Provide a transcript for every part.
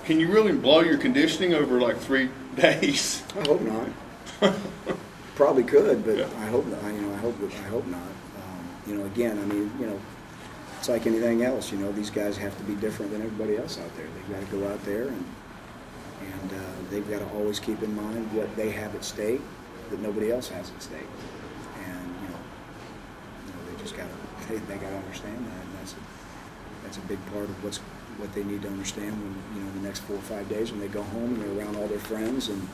Can you really blow your conditioning over like 3 days? I hope not. Probably could, but yeah. I hope not. I hope not. Again, I mean, it's like anything else. These guys have to be different than everybody else out there. They've got to go out there and they've got to always keep in mind what they have at stake that nobody else has at stake. And they just got to they got to understand that, and that's a big part of what they need to understand when the next 4 or 5 days when they go home and they're around all their friends and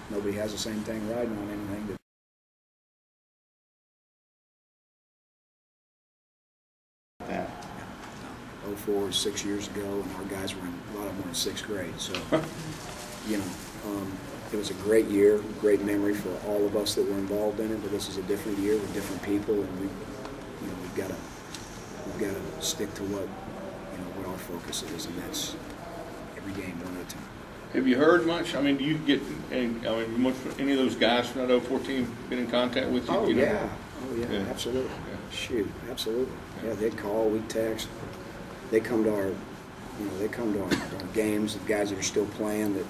nobody has the same thing riding on anything. 04, 6 years ago, and our guys were in a lot of them were in 6th grade. So, it was a great year, great memory for all of us that were involved in it. But this is a different year with different people, and we've got to stick to what our focus is, and that's every game one at a time. Have you heard much? I mean, do you get any of those guys from that 04 team been in contact with you? Oh, yeah. Yeah, absolutely. Yeah. Shoot, absolutely. Yeah, they call, we text. They come to our, our games. The guys that are still playing that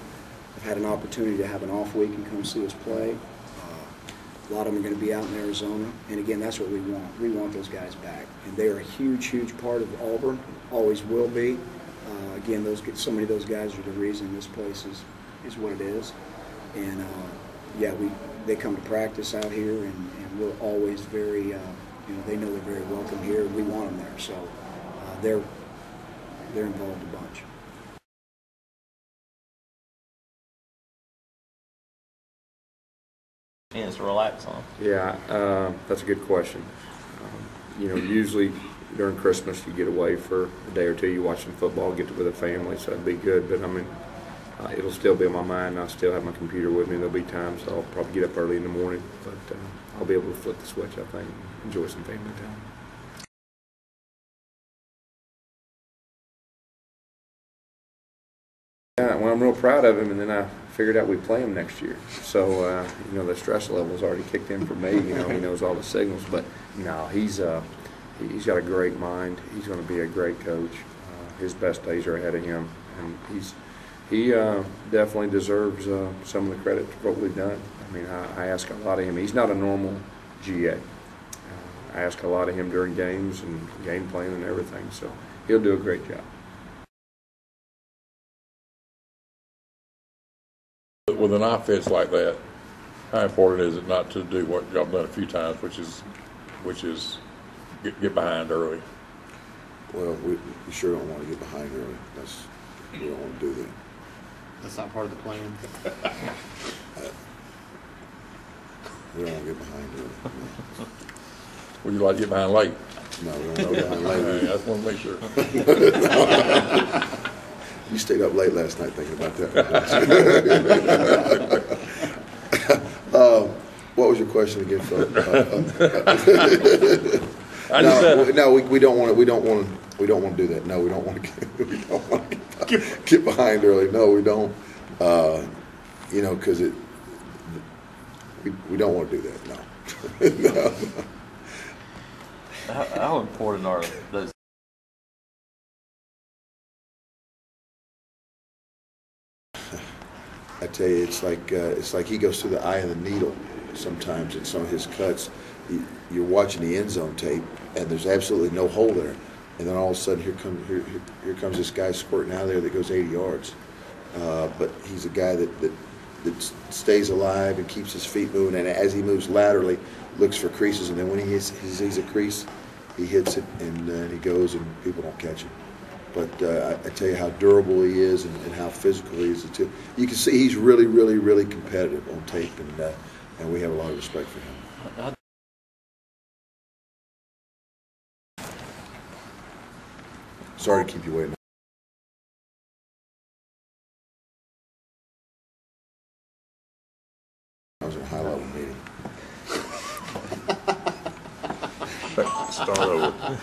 have had an opportunity to have an off week and come see us play. A lot of them are going to be out in Arizona, and again, that's what we want. We want those guys back, and they are a huge, huge part of Auburn. Always will be. Again, so many of those guys are the reason this place is what it is. And they come to practice out here, and we're always very, they know they're very welcome here, and we want them there. So they're involved a bunch. Yeah, to relax on. Yeah, that's a good question. Usually during Christmas you get away for a day or two, you watch some football, get with a family, so that'd be good. But I mean, it'll still be on my mind. I still have my computer with me. There'll be times I'll probably get up early in the morning, but I'll be able to flip the switch, I think, and enjoy some family time. Yeah, well, I'm real proud of him, and then I figured out we'd play him next year. So, the stress level's already kicked in for me. He knows all the signals, but no, he's got a great mind. He's going to be a great coach. His best days are ahead of him, and he definitely deserves some of the credit for what we've done. I mean, I ask a lot of him. He's not a normal GA. I ask a lot of him during games and game planning and everything, so he'll do a great job. With an offense like that, how important is it not to do what y'all done a few times, which is get behind early? Well, we sure don't want to get behind early. We don't want to do that. That's not part of the plan. We don't want to get behind early. No. Would you like to get behind late? No, we don't want to get behind late. I just want to make sure. You stayed up late last night thinking about that. What was your question again, Phil? No, we don't want to. We don't want to do that. No, we don't want to. Get behind early. No, we don't. Because we don't want to do that. No. No. How important are those? I tell you, it's like he goes through the eye of the needle sometimes in some of his cuts. You're watching the end zone tape, and there's absolutely no hole there, and then all of a sudden here comes this guy squirting out of there that goes 80 yards. But he's a guy that stays alive and keeps his feet moving, and as he moves laterally, looks for creases, and then when he sees a crease, he hits it, and he goes, and people don't catch him. But I tell you how durable he is and how physical he is. You can see he's really, really, really competitive on tape, and we have a lot of respect for him. Sorry to keep you waiting. I was in a high-level meeting. Start over.